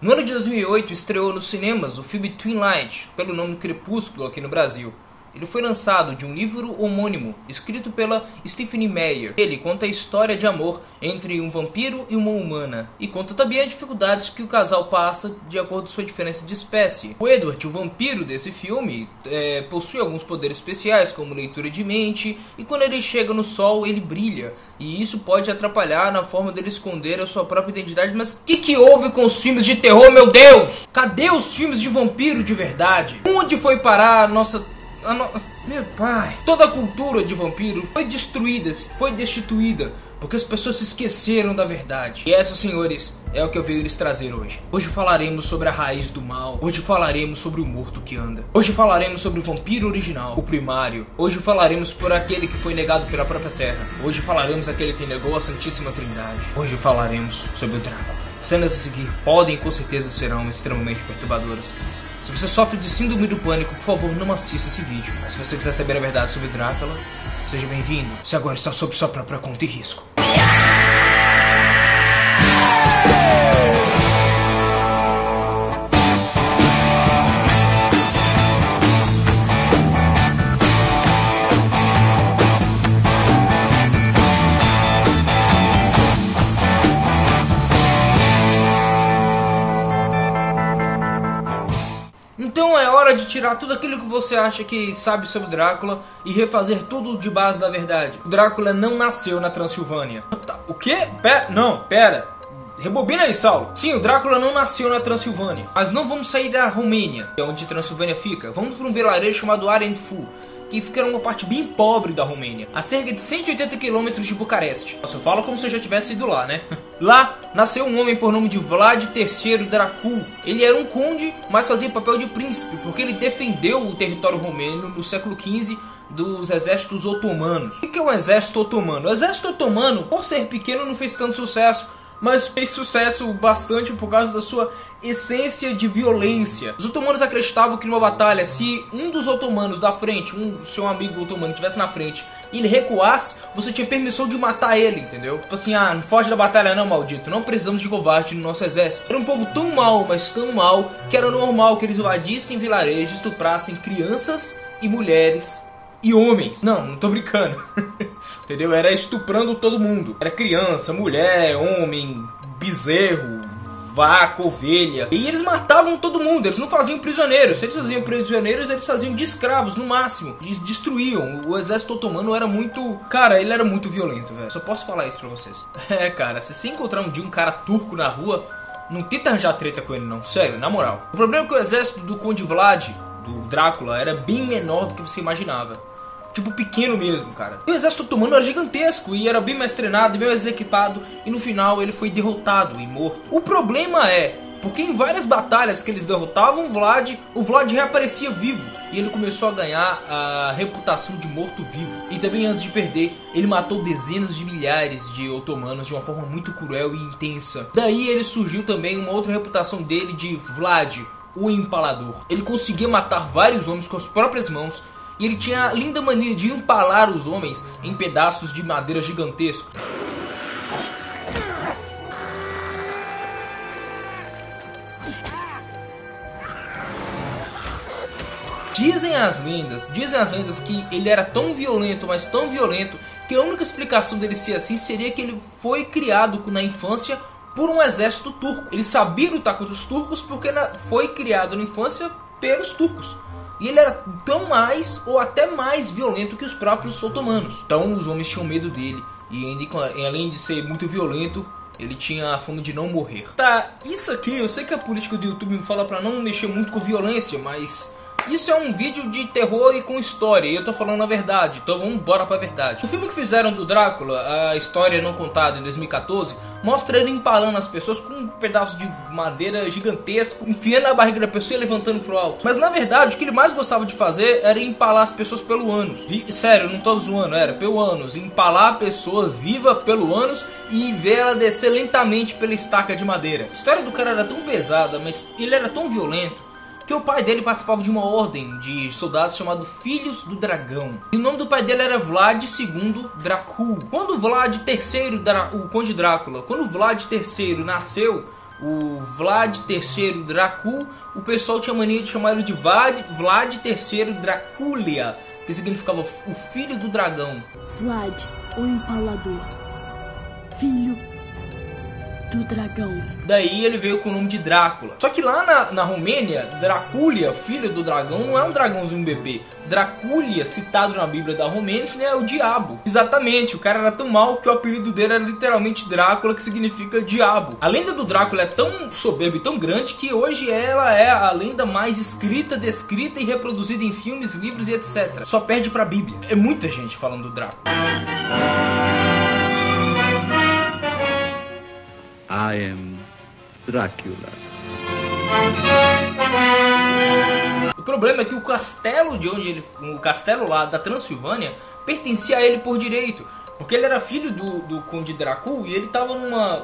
No ano de 2008 estreou nos cinemas o filme Twilight, pelo nome Crepúsculo aqui no Brasil. Ele foi lançado de um livro homônimo, escrito pela Stephenie Meyer. Ele conta a história de amor entre um vampiro e uma humana, e conta também as dificuldades que o casal passa de acordo com sua diferença de espécie. O Edward, o vampiro desse filme, possui alguns poderes especiais, como leitura de mente, e quando ele chega no sol, ele brilha. E isso pode atrapalhar na forma dele esconder a sua própria identidade. Mas o que houve com os filmes de terror, meu Deus? Cadê os filmes de vampiro de verdade? Onde foi parar a nossa... Meu pai, toda a cultura de vampiro foi destruída, foi destituída, porque as pessoas se esqueceram da verdade. E essa, senhores, é o que eu veio lhes trazer hoje. Hoje falaremos sobre a raiz do mal. Hoje falaremos sobre o morto que anda. Hoje falaremos sobre o vampiro original, o primário. Hoje falaremos por aquele que foi negado pela própria terra. Hoje falaremos daquele que negou a Santíssima Trindade. Hoje falaremos sobre o Drácula. Cenas a seguir podem e com certeza serão extremamente perturbadoras. Se você sofre de síndrome do pânico, por favor, não assista esse vídeo. Mas se você quiser saber a verdade sobre Drácula, seja bem-vindo. Você agora está sob sua própria conta e risco. Então é hora de tirar tudo aquilo que você acha que sabe sobre Drácula e refazer tudo de base da verdade. O Drácula não nasceu na Transilvânia. O quê? Pera. Rebobina aí, Saulo. Sim, o Drácula não nasceu na Transilvânia. Mas não vamos sair da Romênia, que é onde Transilvânia fica. Vamos para um vilarejo chamado Arenfu, que fica numa parte bem pobre da Romênia, a cerca de 180 km de Bucareste. Nossa, eu falo como se eu já tivesse ido lá, né? Lá nasceu um homem por nome de Vlad III Dracul. Ele era um conde, mas fazia papel de príncipe, porque ele defendeu o território romeno no século XV dos exércitos otomanos. O que é o exército otomano? O exército otomano, por ser pequeno, não fez tanto sucesso, mas fez sucesso bastante por causa da sua essência de violência. Os otomanos acreditavam que numa batalha, se um dos otomanos da frente, seu amigo otomano estivesse na frente e ele recuasse, você tinha permissão de matar ele, entendeu? Tipo assim, não foge da batalha não, maldito, não precisamos de covarde no nosso exército. Era um povo tão mau, mas tão mau, que era normal que eles invadissem vilarejos, estuprassem crianças e mulheres e homens. Não tô brincando. Entendeu? Era estuprando todo mundo. Era criança, mulher, homem, bezerro, vaca, ovelha. E eles matavam todo mundo. Eles não faziam prisioneiros. Se eles faziam prisioneiros, eles faziam de escravos, no máximo. Eles destruíam. O exército otomano era muito... Cara, ele era muito violento, velho. Só posso falar isso pra vocês. Cara, se você encontrar um dia um cara turco na rua, não tenta arranjar treta com ele, não. Sério, na moral. O problema é que o exército do Conde Vlad, do Drácula, era bem menor do que você imaginava. Tipo, pequeno mesmo, cara. E o exército otomano era gigantesco e era bem mais treinado e bem mais equipado. E no final ele foi derrotado e morto. O problema é, porque em várias batalhas que eles derrotavam o Vlad reaparecia vivo. E ele começou a ganhar a reputação de morto-vivo. E também antes de perder, ele matou dezenas de milhares de otomanos de uma forma muito cruel e intensa. Daí ele surgiu também uma outra reputação dele de Vlad, o Empalador. Ele conseguia matar vários homens com as próprias mãos. E ele tinha a linda mania de empalar os homens em pedaços de madeira gigantescos. Dizem as lendas que ele era tão violento, mas tão violento, que a única explicação dele ser assim seria que ele foi criado na infância por um exército turco. Ele sabia lutar contra os turcos porque foi criado na infância pelos turcos. E ele era tão mais ou até mais violento que os próprios otomanos. Então os homens tinham medo dele. E além de ser muito violento, ele tinha a fama de não morrer. Tá, isso aqui, eu sei que a política do YouTube me fala pra não mexer muito com violência, mas... isso é um vídeo de terror e com história, e eu tô falando a verdade, então vamos embora pra verdade. O filme que fizeram do Drácula, A História Não Contada, em 2014, mostra ele empalando as pessoas com um pedaço de madeira gigantesco, enfiando a barriga da pessoa e levantando pro alto. Mas na verdade, o que ele mais gostava de fazer era empalar as pessoas pelo ânus. Sério, não tô zoando, era pelo ânus. Empalar a pessoa viva pelo ânus e ver ela descer lentamente pela estaca de madeira. A história do cara era tão pesada, mas ele era tão violento, que o pai dele participava de uma ordem de soldados chamado Filhos do Dragão. E o nome do pai dele era Vlad II Dracul. Quando o Vlad III, o Conde Drácula, quando o Vlad III nasceu, o Vlad III Dracul, o pessoal tinha mania de chamar ele de Vlad III Draculia, que significava o filho do dragão. Vlad, o Empalador, filho do dragão. Daí ele veio com o nome de Drácula. Só que lá na Romênia, Draculia, filho do dragão, não é um dragãozinho bebê. Draculia, citado na Bíblia da Romênia, é o diabo. Exatamente, o cara era tão mau que o apelido dele era literalmente Drácula, que significa diabo. A lenda do Drácula é tão soberba e tão grande que hoje ela é a lenda mais escrita, descrita e reproduzida em filmes, livros e etc. Só perde pra Bíblia. É muita gente falando do Drácula. I am Dracula. O problema é que o castelo o castelo lá da Transilvânia pertencia a ele por direito, porque ele era filho do Conde Dracul e ele tava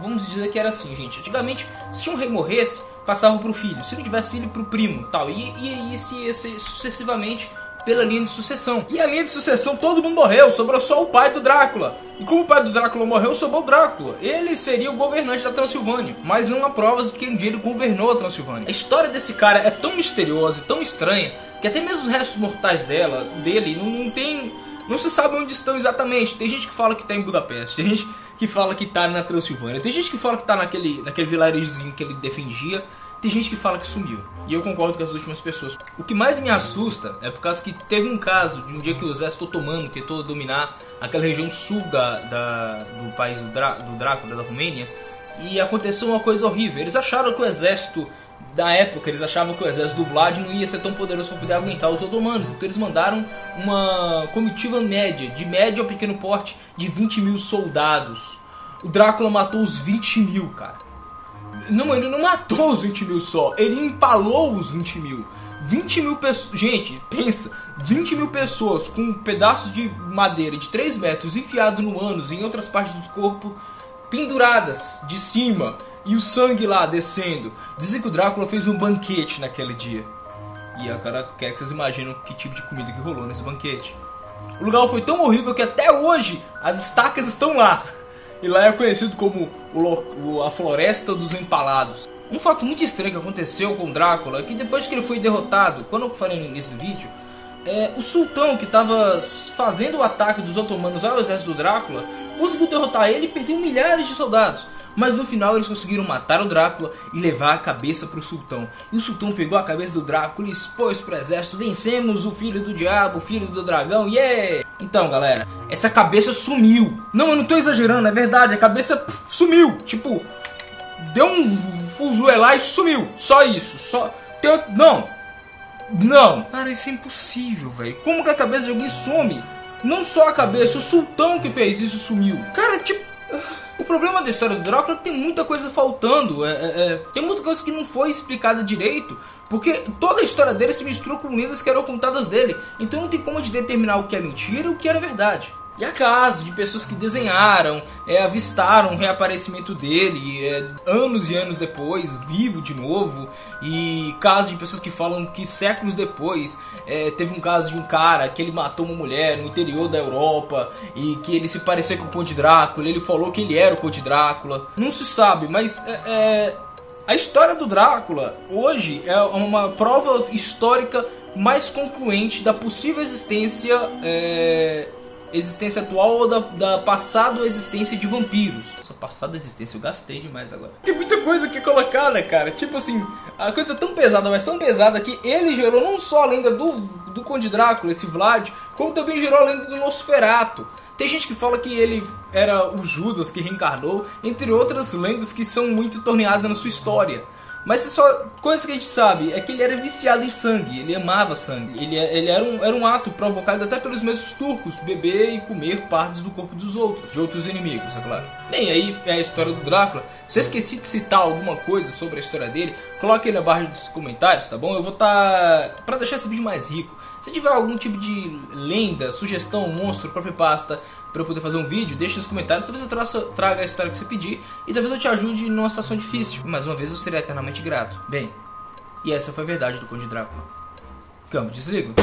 vamos dizer que era assim, gente, antigamente se um rei morresse, passava pro filho, se não tivesse filho, pro primo, tal, e sucessivamente pela linha de sucessão. E a linha de sucessão, todo mundo morreu, sobrou só o pai do Drácula. E como o pai do Drácula morreu, sobrou o Drácula. Ele seria o governante da Transilvânia, mas não há provas de que um dia ele governou a Transilvânia. A história desse cara é tão misteriosa e tão estranha que até mesmo os restos mortais dele não se sabe onde estão exatamente. Tem gente que fala que tá em Budapeste, tem gente que fala que tá na Transilvânia, tem gente que fala que tá naquele vilarejozinho que ele defendia. Tem gente que fala que sumiu. E eu concordo com as últimas pessoas. O que mais me assusta é por causa que teve um caso de um dia que o exército otomano tentou dominar aquela região sul do país do Drácula, da Romênia. E aconteceu uma coisa horrível. Eles acharam que o exército da época, eles achavam que o exército do Vlad não ia ser tão poderoso para poder aguentar os otomanos. Então eles mandaram uma comitiva de médio a pequeno porte, de 20 mil soldados. O Drácula matou os 20 mil, cara. Não, ele não matou os 20 mil só, ele empalou os 20 mil. 20 mil pessoas, gente, pensa, 20 mil pessoas com pedaços de madeira de 3 metros enfiados no ânus e em outras partes do corpo, penduradas de cima, e o sangue lá descendo. Dizem que o Drácula fez um banquete naquele dia. E agora quero que vocês imaginem que tipo de comida que rolou nesse banquete. O lugar foi tão horrível que até hoje as estacas estão lá. E lá é conhecido como a Floresta dos Empalados. Um fato muito estranho que aconteceu com Drácula é que depois que ele foi derrotado, quando eu falei no início do vídeo, o sultão que estava fazendo o ataque dos otomanos ao exército do Drácula conseguiu derrotar ele e perdeu milhares de soldados. Mas no final eles conseguiram matar o Drácula e levar a cabeça para o sultão. E o sultão pegou a cabeça do Drácula e expôs para o exército: vencemos o filho do diabo, o filho do dragão, yeah! Então galera, essa cabeça sumiu. Não, eu não tô exagerando, é verdade, a cabeça sumiu. Tipo, deu um fuzuelar e sumiu. Só isso, Não. Cara, isso é impossível, velho. Como que a cabeça de alguém some? Não só a cabeça, o sultão que fez isso sumiu. Cara, tipo... O problema da história do Drácula é que tem muita coisa faltando, tem muita coisa que não foi explicada direito, porque toda a história dele se misturou com lendas que eram contadas dele, então não tem como de determinar o que é mentira e o que era verdade. E há casos de pessoas que desenharam, avistaram o reaparecimento dele anos e anos depois, vivo de novo. E casos de pessoas que falam que séculos depois teve um caso de um cara que ele matou uma mulher no interior da Europa e que ele se parecia com o Conde Drácula, ele falou que ele era o Conde Drácula. Não se sabe, mas a história do Drácula hoje é uma prova histórica mais concluente da possível existência atual ou da passada existência de vampiros. Essa passada existência eu gastei demais agora. Tem muita coisa que colocar, né, cara? Tipo assim, a coisa é tão pesada, mas tão pesada que ele gerou não só a lenda do Conde Drácula, esse Vlad, como também gerou a lenda do Nosferatu. Tem gente que fala que ele era o Judas que reencarnou, entre outras lendas que são muito torneadas na sua história. Mas só coisa que a gente sabe é que ele era viciado em sangue, ele amava sangue. Ele era um ato provocado até pelos mesmos turcos, beber e comer partes do corpo dos outros, de outros inimigos, é claro. Bem, aí é a história do Drácula. Se eu esqueci de citar alguma coisa sobre a história dele, coloque aí na barra dos comentários, tá bom? Eu vou estar... pra deixar esse vídeo mais rico. Se tiver algum tipo de lenda, sugestão, monstro, creepypasta para eu poder fazer um vídeo, deixe nos comentários. Talvez eu traga a história que você pedir e talvez eu te ajude numa situação difícil. Mais uma vez eu serei eternamente grato. Bem, e essa foi a verdade do Conde Drácula. Câmbio, desligo.